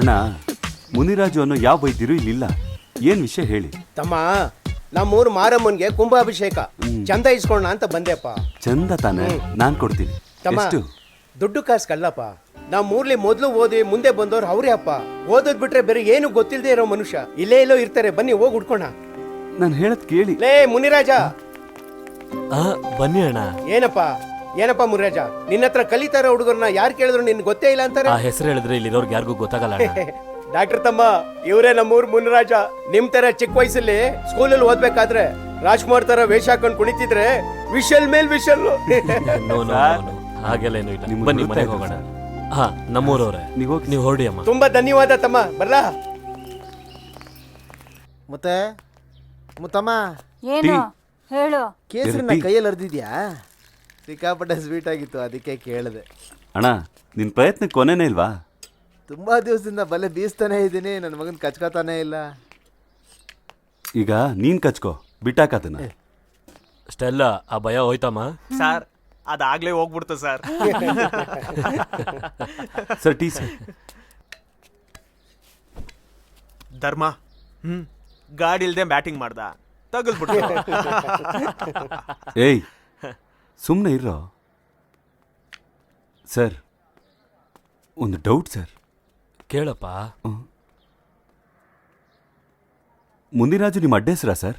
ಅಣ್ಣ, ಮುನಿರಾಜು ಅನ್ನೋ ಯಾವ ವೈದ್ಯರು ಇಲ್ಲಿಲ್ಲ. ಏನ್ ವಿಷಯ ಹೇಳಿ. ತಮ್ಮ, ನಮ್ಮೂರು ಮಾರಮ್ಮನ್ಗೆ ಕುಂಭಾಭಿಷೇಕ ಚಂದ ಇಸ್ಕೊಳ್ಳೋಣ ಅಂತ ಬಂದೆಪ್ಪ. ಚಂದ ತಾನೆ, ನಾನ್ ಕೊಡ್ತೀನಿ. ತಮ್ಮ, ಎಷ್ಟು? ದುಡ್ಡು ಕಾಸು ಕಲ್ಲಪ್ಪ. ನಮ್ಮೂರ್ಲಿ ಮೊದ್ಲು ಓದಿ ಮುಂದೆ ಬಂದವ್ರು ಅವ್ರೇ ಅಪ್ಪ. ಓದೋದ್ ಬಿಟ್ರೆ ಬೇರೆ ಏನು ಗೊತ್ತಿಲ್ಲದೆ ಇರೋ ಮನುಷ್ಯ ಇಲ್ಲೇ ಎಲ್ಲೋ ಇರ್ತಾರೆ. ಬನ್ನಿ ಹೋಗಿ ಉಡ್ಕೋಣ. ನಾನು ಹೇಳದ್ ಕೇಳಿ. ಲೇ ಮುನಿರಾಜ. ಬನ್ನಿ ಅಣ್ಣ. ಏನಪ್ಪ ಮುನಿರಾಜ, ನಿನ್ನ ಹತ್ರ ಕಲಿತಾರ ಹುಡುಗರನ್ನ ಯಾರು ಕೇಳಿದ್ರು ನಿನ್ ಗೊತ್ತೇ ಇಲ್ಲ ಅಂತಾರೆ. ಆ ಹೆಸರು ಹೇಳಿದ್ರೆ ಇಲ್ಲಿರೋರ್ಗೆ ಯಾರಿಗೂ ಗೊತ್ತಾಗಲ್ಲ. ಡಾಕ್ಟರ್ ತಮ್ಮ, ಇವರೇ ನಮ್ಮೂರ್ ಮುನಿರಾಜ. ನಿಮ್ ತರ ಚಿಕ್ಕ ವಯಸ್ಸಲ್ಲಿ ಸ್ಕೂಲಲ್ಲಿ ಓದ್ಬೇಕಾದ್ರೆ ರಾಜ್ಕುಮಾರ್ ತರ ವೇಷ ಹಾಕೊಂಡು ಕುಣಿತಿದ್ರೆ ವಿಶಲ್ ಮೇಲ್ ವಿಶಲ್. ಹಾಗೆಲ್ಲ ಏನು ಇಲ್ಲ. ಬನ್ನಿ ಮನೆಗೆ ಹೋಗೋಣ. ಹಾ, ನಮ್ಮೂರವ್ರೆ, ನೀವು ಹೊರಡಿ ಅಮ್ಮ. ತುಂಬಾ ಧನ್ಯವಾದ ತಮ್ಮ. ಬರ್ಲಾ? ಮತ್ತೆ ಮುತ್ತಮ್ಮ, ಏನು ಹೇಳು. ಕೇಸರಿನ ಕೈಯಲ್ಲಿ ಅರ್ದಿದ್ಯಾ? ಸಿಕ್ಕಾಪಟ್ಟೆ ಸ್ವೀಟ್ ಆಗಿತ್ತು, ಅದಕ್ಕೆ ಕೇಳಿದೆ. ಅಣ್ಣ, ನಿನ್ ಪ್ರಯತ್ನ ಕೊನೆನೇ ಇಲ್ವಾ? ತುಂಬಾ ದಿವಸದಿಂದ ಬಲೆ ಬೀಸ್ತಾನೆ ಇದ್ದೀನಿ, ನನ್ನ ಮಗನ್ ಕಚ್ಕೋತಾನೆ ಇಲ್ಲ. ಈಗ ನೀನ್ ಕಚ್ಕೋ, ಬಿಟ್ಟಾಕದನ್ನ. ಸ್ಟೆಲ್ಲ, ಆ ಭಯ ಹೋಯ್ತಮ್ಮ? ಸರ್, ಅದಾಗ್ಲೇ ಹೋಗ್ಬಿಡ್ತು ಸರ್. Sir, tea sir. ಧರ್ಮ ಗಾಡಿ ಇಲ್ದೆ ಬ್ಯಾಟಿಂಗ್ ಮಾಡ್ದ, ತಗಲ್ಬಿಟ್ಟು. ಏಯ್, ಸುಮ್ಮನೆ ಇರೋ. ಸರ್, ಒಂದು ಡೌಟ್ ಸರ್. ಕೇಳಪ್ಪ. ಮುನಿರಾಜು ನಿಮ್ಮ ಅಡ್ಡ ಹೆಸರಾ ಸರ್?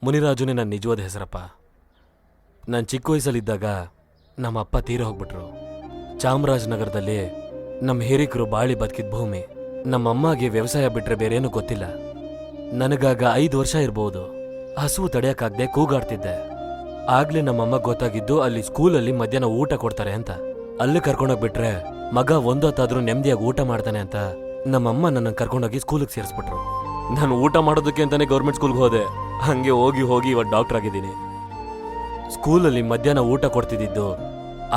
ಮುನಿರಾಜುನೇ ನನ್ನ ನಿಜವಾದ ಹೆಸರಪ್ಪ. ನಾನು ಚಿಕ್ಕ ವಯಸ್ಸಲ್ಲಿದ್ದಾಗ ನಮ್ಮ ಅಪ್ಪ ತೀರ ಹೋಗ್ಬಿಟ್ರು. ಚಾಮರಾಜನಗರದಲ್ಲಿ ನಮ್ಮ ಹಿರಿಕರು ಬಾಳಿ ಬದುಕಿದ ಭೂಮಿ. ನಮ್ಮಮ್ಮಗೆ ವ್ಯವಸಾಯ ಬಿಟ್ರೆ ಬೇರೇನು ಗೊತ್ತಿಲ್ಲ. ನನಗಾಗ 5 ವರ್ಷ ಇರ್ಬೋದು. ಹಸುವು ತಡೆಯಕ್ಕಾಗದೆ ಕೂಗಾಡ್ತಿದ್ದೆ. ಆಗ್ಲೇ ನಮ್ಮಮ್ಮ ಗೊತ್ತಾಗಿದ್ದು ಅಲ್ಲಿ ಸ್ಕೂಲಲ್ಲಿ ಮಧ್ಯಾಹ್ನ ಊಟ ಕೊಡ್ತಾರೆ ಅಂತ. ಅಲ್ಲಿ ಕರ್ಕೊಂಡೋಗ್ಬಿಟ್ರೆ ಮಗ ಒಂದೊತ್ತಾದ್ರೂ ನೆಮ್ಮದಿಯಾಗಿ ಊಟ ಮಾಡ್ತಾನೆ ಅಂತ ನಮ್ಮಮ್ಮ ನನ್ನ ಕರ್ಕೊಂಡೋಗಿ ಸ್ಕೂಲಿಗೆ ಸೇರಿಸ್ಬಿಟ್ರು. ನಾನು ಊಟ ಮಾಡೋದಕ್ಕೆ ಅಂತಾನೆ ಗೌರ್ಮೆಂಟ್ ಸ್ಕೂಲ್ಗೆ ಹೋದೆ. ಹಂಗೆ ಹೋಗಿ ಇವತ್ತು ಡಾಕ್ಟರ್ ಆಗಿದ್ದೀನಿ. ಸ್ಕೂಲಲ್ಲಿ ಮಧ್ಯಾಹ್ನ ಊಟ ಕೊಡ್ತಿದ್ದು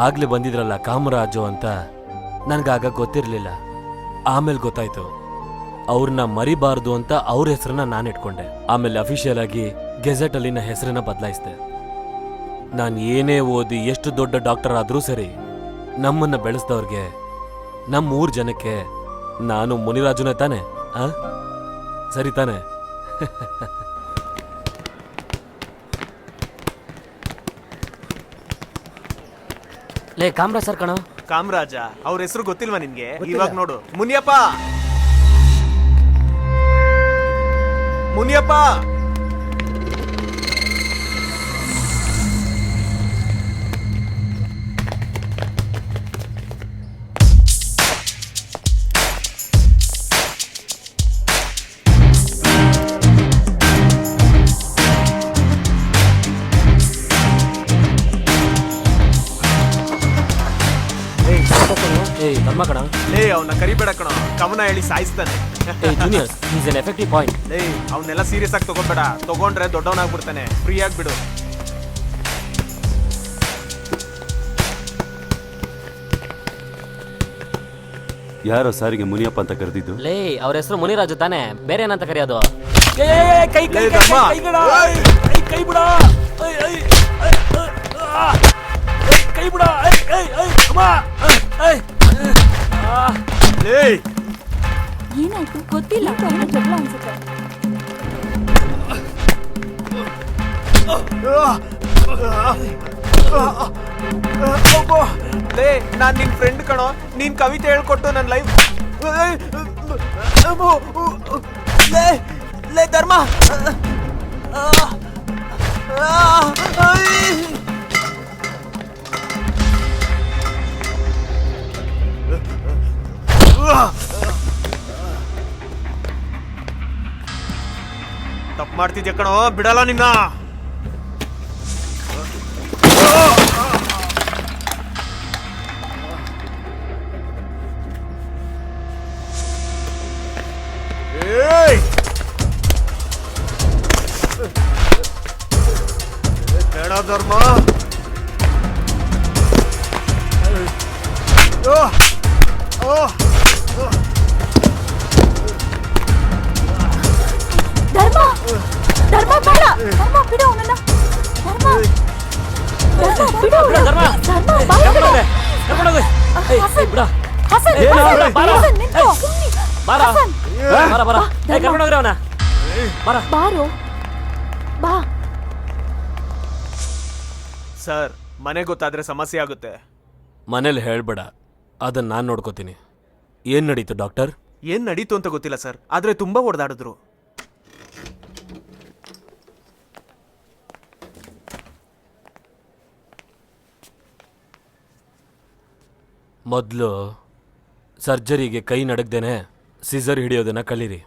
ಆಗ್ಲೇ ಬಂದಿದ್ರಲ್ಲ ಕಾಮರಾಜು ಅಂತ ನನ್ಗಾಗ ಗೊತ್ತಿರಲಿಲ್ಲ. ಆಮೇಲೆ ಗೊತ್ತಾಯ್ತು. ಅವ್ರನ್ನ ಮರಿಬಾರ್ದು ಅಂತ ಅವ್ರ ಹೆಸರನ್ನ ನಾನು ಇಟ್ಕೊಂಡೆ. ಆಮೇಲೆ ಅಫಿಷಿಯಲ್ ಆಗಿ ಗೆಜೆಟ್ ಅಲ್ಲಿನ ಹೆಸರನ್ನ ಬದಲಾಯಿಸಿದೆ. ನಾನು ಏನೇ ಓದಿ ಎಷ್ಟು ದೊಡ್ಡ ಡಾಕ್ಟರ್ ಆದ್ರೂ ಸರಿ, ನಮ್ಮನ್ನ ಬೆಳೆಸ್ದವ್ರಿಗೆ, ನಮ್ಮ ಊರ್ ಜನಕ್ಕೆ ನಾನು ಮುನಿರಾಜುನೇ ತಾನೆ. ಸರಿ ತಾನೆ? ಲೇ ಕಾಮರಾಜ್ ಸರ್ ಕಣೋ. ಕಾಮರಾಜ ಅವ್ರ ಹೆಸರು ಗೊತ್ತಿಲ್ವಾ ನಿನ್ಗೆ? ಇವಾಗ ನೋಡು, ಮುನಿಯಪ್ಪ. ಮುನಿಯಪ್ಪ, ಧರ್ಮ ಕಣ. ಲೇ ಅವನ್ನ ಕರಿಬೇಡ ಕಣ, ಕವನ ಹೇಳಿ ಸಾಯಿಸ್ತಾನೆ. Juniors, is an effective point. ಲೇ ಅವನ್ನೆಲ್ಲ ಸೀರಿಯಸ್ ಆಗಿ ತಗೋಬೇಡ, ತಗೊಂಡ್ರೆ ದೊಡ್ಡವನಾಗ್ಬಿಡ್ತಾನೆ. ಫ್ರೀ ಆಗ್ಬಿಡು. ಯಾರೋ ಸಾರಿಗೆ ಮುನಿಯಪ್ಪ ಅಂತ ಕರೆದಿದ್ದು? ಲೇ ಅವ್ರ ಹೆಸರು ಮುನಿರಾಜು ತಾನೆ, ಬೇರೆ ಏನಂತ ಕರೆಯೋದು? ಏನಾಯ್ತು ಗೊತ್ತಿಲ್ಲ. ಜಗಳ ಅನ್ಸುತ್ತೆ. ಲೇ ನಾನ್ ನಿನ್ ಫ್ರೆಂಡ್ ಕಣೋ, ನೀನ್ ಕವಿತೆ ಹೇಳ್ಕೊಟ್ಟು ನನ್ನ ಲೈಫ್. ಲೇ ಧರ್ಮ, ತಪ್ಪು ಮಾಡ್ತಿದ್ಯಾ ಕಣೋ, ಬಿಡಲ್ಲ ನಿನ್ನ. ಬೇಡ ಧರ್ಮ. ಧರ್ಮ, ಧರ್ಮ ಬೇಡ. ಧರ್ಮ ಬಿಡು ಅವನನ್ನ. ಧರ್ಮ, ಧರ್ಮ ಬಿಡು. ಧರ್ಮ, ಧರ್ಮ ಬಾಯ್ ಬಿಡು. ಬಿಡ ಹಸನ್, ಏನು? ಹಸನ್, ಬಾರ. ಹಸನ್, ನಿಂತ್ಕೋ. ಬಾರ ಹಸನ್. ಬಾರ ಬಾರ ಏ, ಕರ್ಕೊಂಡು ಹೋಗ್ರಿ ಅವನ ಬಾರ. ಬಾರೋ ಬಾ. ಸರ್ ಮನೆ ಗೊತ್ತಾದ್ರೆ ಸಮಸ್ಯೆ ಆಗುತ್ತೆ. ಮನೇಲಿ ಹೇಳ್ಬೇಡ, ಅದನ್ನ ನಾನು ನೋಡ್ಕೋತೀನಿ. ಏನ್ ನಡೀತು ಡಾಕ್ಟರ್? ಏನ್ ನಡೀತು ಅಂತ ಗೊತ್ತಿಲ್ಲ ಸರ್, ಆದ್ರೆ ತುಂಬಾ ಹೊಡೆದಾಡಿದ್ರು. ಮೊದಲು ಸರ್ಜರಿಗೆ ಕೈ ನಡಗ್ದೇನೆ ಸಿಸರ್ ಹಿಡಿಯೋದನ್ನ ಕಲೀರಿ.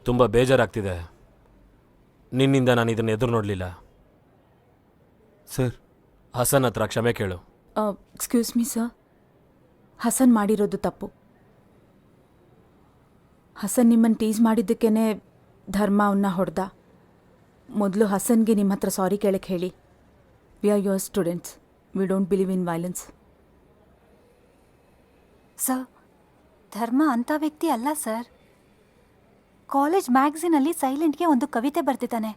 ತುಂಬ ಬೇಜಾರಾಗ್ತಿದೆ. ನಿನ್ನಿಂದ ನಾನು ಇದನ್ನು ಎದುರು ನೋಡಲಿಲ್ಲ. ಸರ್, ಹಸನ್ ಹತ್ರ ಕ್ಷಮೆ ಕೇಳು. ಎಕ್ಸ್ಕ್ಯೂಸ್ ಮೀ ಸರ್, ಹಸನ್ ಮಾಡಿರೋದು ತಪ್ಪು. ಹಸನ್ ನಿಮ್ಮನ್ನು ಟೀಸ್ ಮಾಡಿದ್ದಕ್ಕೇನೆ ಧರ್ಮ ಅವನ್ನ ಹೊಡೆದ. ಮೊದಲು ಹಸನ್ಗೆ ನಿಮ್ಮ ಹತ್ರ ಸಾರಿ ಕೇಳಕ್ಕೆ ಹೇಳಿ. We are your students, we don't believe in violence. Sir, ಧರ್ಮ ಅಂಥ ವ್ಯಕ್ತಿ ಅಲ್ಲ ಸರ್. ಕಾಲೇಜ್ ಮ್ಯಾಗಝೀನಲ್ಲಿ ಸೈಲೆಂಟ್ಗೆ ಒಂದು ಕವಿತೆ ಬರ್ತಿದ್ದಾನೆ.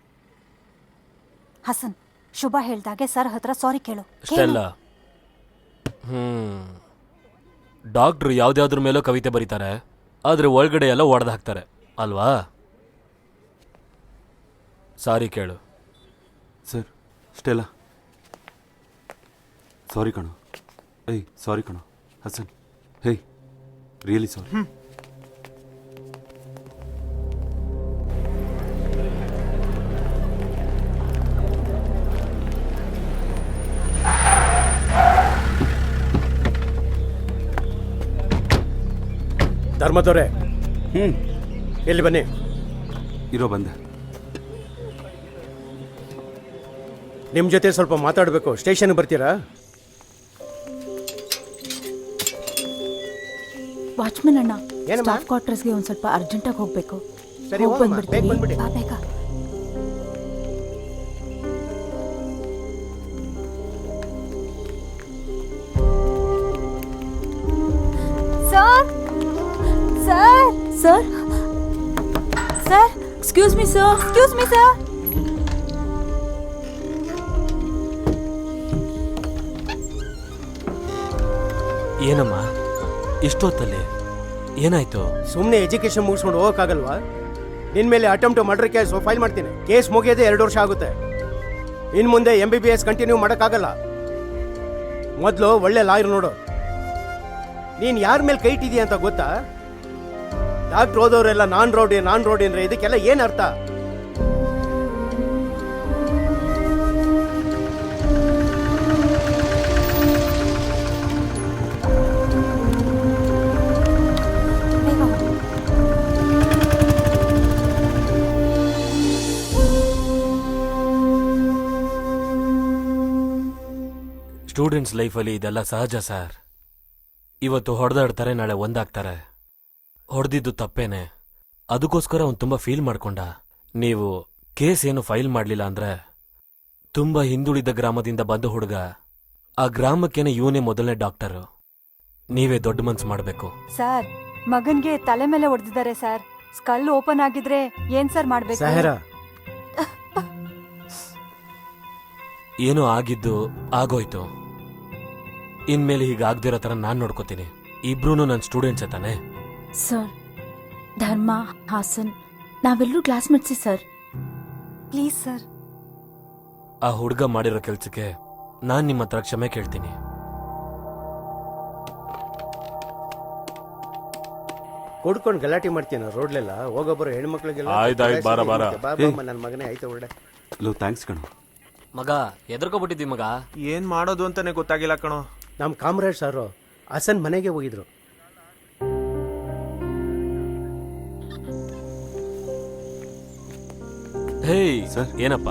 ಹಸನ್, ಶುಭ ಹೇಳ್ದಾಗೆ ಸರ್ ಹತ್ರ ಸಾರಿ ಕೇಳು. ಅಷ್ಟೆಲ್ಲ ಡಾಕ್ಟ್ರು ಯಾವ್ದ್ಯಾವ್ದ್ರ ಮೇಲೋ ಕವಿತೆ ಬರೀತಾರೆ, ಆದರೆ ಒಳಗಡೆ ಎಲ್ಲ ಒಡೆದು ಹಾಕ್ತಾರೆ ಅಲ್ವಾ? ಸಾರಿ ಕೇಳು. ಸರ್, ಸ್ಟೆಲ್ಲ ಸಾರಿ ಕಣೋ. ಏಯ್ ಸಾರಿ ಕಣೋ. ಹಸನ್, ಹೇಯ್ ರಿಯಲಿ ಸಾರಿ. ಧರ್ಮದವ್ರೆ, ಎಲ್ಲಿ ಬನ್ನಿ. ಇರೋ ಬಂದೆ. ನಿಮ್ಮ ಜೊತೆ ಸ್ವಲ್ಪ ಮಾತಾಡಬೇಕು. ಸ್ಟೇಷನ್ಗೆ ಬರ್ತೀರಾ? ವಾಚ್ಮನ್ ಅಣ್ಣ, ಏನಮ್ಮ? ಸ್ಟಾಫ್ ಕ್ವಾರ್ಟರ್ಸ್ಗೆ ಒಂದು ಸ್ವಲ್ಪ ಅರ್ಜೆಂಟಾಗಿ ಹೋಗಬೇಕು. ಸರಿ, ಹೋಗಿ ಹೋಗಮ್ಮ, ಬೇಗ ಬಂದ್ಬಿಡ್ತೀನಿ. ಬಂದ್ಬಿಡಿ. ಬಾ ಬೇಗ. Sir sir sir sir, excuse me sir, excuse me sir. ಏನಮ್ಮ ಇಷ್ಟೊತ್ತಲ್ಲಿ ಏನಾಯ್ತು? ಸುಮ್ಮನೆ ಎಜುಕೇಶನ್ ಮುಗಿಸ್ಕೊಂಡು ಹೋಗೋಕ್ಕಾಗಲ್ವಾ? ನಿನ್ನ ಮೇಲೆ ಅಟೆಂಪ್ಟ್ ಮರ್ಡರ್ ಕೇಸ್ ಫೈಲ್ ಮಾಡ್ತೀನಿ. ಕೇಸ್ ಮುಗಿಯೋದೇ 2 ವರ್ಷ ಆಗುತ್ತೆ. ಇನ್ನು ಮುಂದೆ MBBS ಕಂಟಿನ್ಯೂ ಮಾಡೋಕ್ಕಾಗಲ್ಲ. ಮೊದಲು ಒಳ್ಳೆ ಲಾಯರ್ ನೋಡು. ನೀನು ಯಾರ ಮೇಲೆ ಕೈ ಇಟ್ಟಿದೀಯ ಅಂತ ಗೊತ್ತಾ? ಡಾಕ್ಟ್ರ್ ಓದೋರೆಲ್ಲ ನಾನ್ ರೌಡಿ ಅಂದ್ರೆ ಇದಕ್ಕೆಲ್ಲ ಏನು ಅರ್ಥ? ಬೇಗ ಹೋಗು. ಸ್ಟೂಡೆಂಟ್ಸ್ ಲೈಫಲ್ಲಿ ಇದೆಲ್ಲ ಸಹಜ ಸರ್. ಇವತ್ತು ಹೊಡೆದಾಡ್ತಾರೆ, ನಾಳೆ ಒಂದಾಗ್ತಾರೆ. ಹೊಡೆದಿದ್ದು ತಪ್ಪೇನೆ, ಅದಕ್ಕೋಸ್ಕರ ಅವ್ನು ತುಂಬ ಫೀಲ್ ಮಾಡ್ಕೊಂಡ. ನೀವು ಕೇಸ್ ಏನು ಫೈಲ್ ಮಾಡಲಿಲ್ಲ ಅಂದ್ರೆ ತುಂಬ ಹಿಂದುಳಿದ ಗ್ರಾಮದಿಂದ ಬಂದ ಹುಡುಗ, ಆ ಗ್ರಾಮಕ್ಕೇನೆ ಇವನೇ ಮೊದಲನೇ ಡಾಕ್ಟರು. ನೀವೇ ದೊಡ್ಡ ಮನ್ಸು ಮಾಡಬೇಕು. ಸರ್, ಮಗನ್ಗೆ ತಲೆ ಮೇಲೆ ಹೊಡೆದಿದ್ದಾರೆ ಸರ್. ಸ್ಕಲ್ ಓಪನ್ ಆಗಿದ್ರೆ ಏನ್ ಸರ್ ಮಾಡ್ಬೇಕು? ಸಹರಾ, ಏನೋ ಆಗಿದ್ದು ಆಗೋಯ್ತು. ಇನ್ಮೇಲೆ ಹೀಗಾಗ್ದಿರೋ ಥರ ನಾನು ನೋಡ್ಕೋತೀನಿ. ಇಬ್ರೂ ನನ್ನ ಸ್ಟೂಡೆಂಟ್ಸೇ ತಾನೆ? ಸರ್, ಧರ್ಮ, ಹಾಸನ್ ನಾವೆಲ್ಲರೂ ಕ್ಲಾಸ್ಮೇಟ್ಸಿ ಸರ್. Please sir. ಆ ಹುಡುಗ ಮಾಡಿರೋ ಕೆಲ್ಸಕ್ಕೆ ನಾನು ನಿಮ್ಮ ಹತ್ರ ಕ್ಷಮೆ ಕೇಳ್ತೀನಿ. ಕೊಡ್ಕೊಂಡು ಗಲಾಟೆ ಮಾಡ್ತೀನ ರೋಡ್ಲೆಲ್ಲ. ಹೋಗೋಬ್ಬರು ಹೆಣ್ಮಕ್ಳಿಗೆಲ್ಲ ಆಯ್ತಾಯ್ತು, ಬಾರ, ಬಾರ. ನನ್ನ ಮಗನೇ ಆಯ್ತು ಒಳ್ಳೆ. ಲೋ, ಥ್ಯಾಂಕ್ಸ್ ಕಣೋ. ಮಗ ಎದ್ರಕೊಬಿಟ್ಟಿದ್ವಿ ಮಗ. ಏನ್ ಮಾಡೋದು ಅಂತಾನೆ ಗೊತ್ತಾಗಿಲ್ಲ ಕಣೋ. ನಮ್ಮ ಕಾಮ್ರೇಡ್ ಸಾರು ಹಸನ್ ಮನೆಗೆ ಹೋಗಿದ್ರು. ಹೇಯ್ ಸರ್. ಏನಪ್ಪ,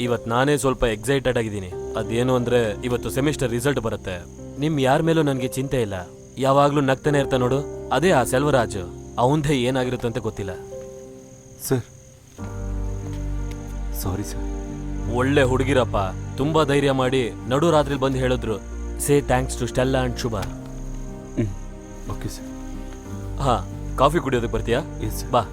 ಇವತ್ತು ನಾನೇ ಸ್ವಲ್ಪ ಎಕ್ಸೈಟೆಡ್ ಆಗಿದ್ದೀನಿ. ಅದೇನು ಅಂದ್ರೆ ಇವತ್ತು ಸೆಮಿಸ್ಟರ್ ರಿಸಲ್ಟ್ ಬರುತ್ತೆ. ನಿಮ್ ಯಾರ ಮೇಲೂ ನನಗೆ ಚಿಂತೆ ಇಲ್ಲ. ಯಾವಾಗ್ಲೂ ನಗ್ತಾನೆ ಇರ್ತಾ ನೋಡು, ಅದೇ ಆ ಸೆಲ್ವರಾಜ್. ಅವಂದೇ ಏನಾಗಿರುತ್ತೆ ಅಂತ ಗೊತ್ತಿಲ್ಲ. Sir, sorry sir. ಒಳ್ಳೆ ಹುಡುಗಿರಪ್ಪ, ತುಂಬಾ ಧೈರ್ಯ ಮಾಡಿ ನಡು ರಾತ್ರಿ ಬಂದು ಹೇಳಿದ್ರು, say thanks to Stella and Shubha. Okay sir. ಹಾ, ಕಾಫಿ ಕುಡಿಯೋದಕ್ಕೆ ಬರ್ತೀಯಾ? Yes sir. ಬಾ.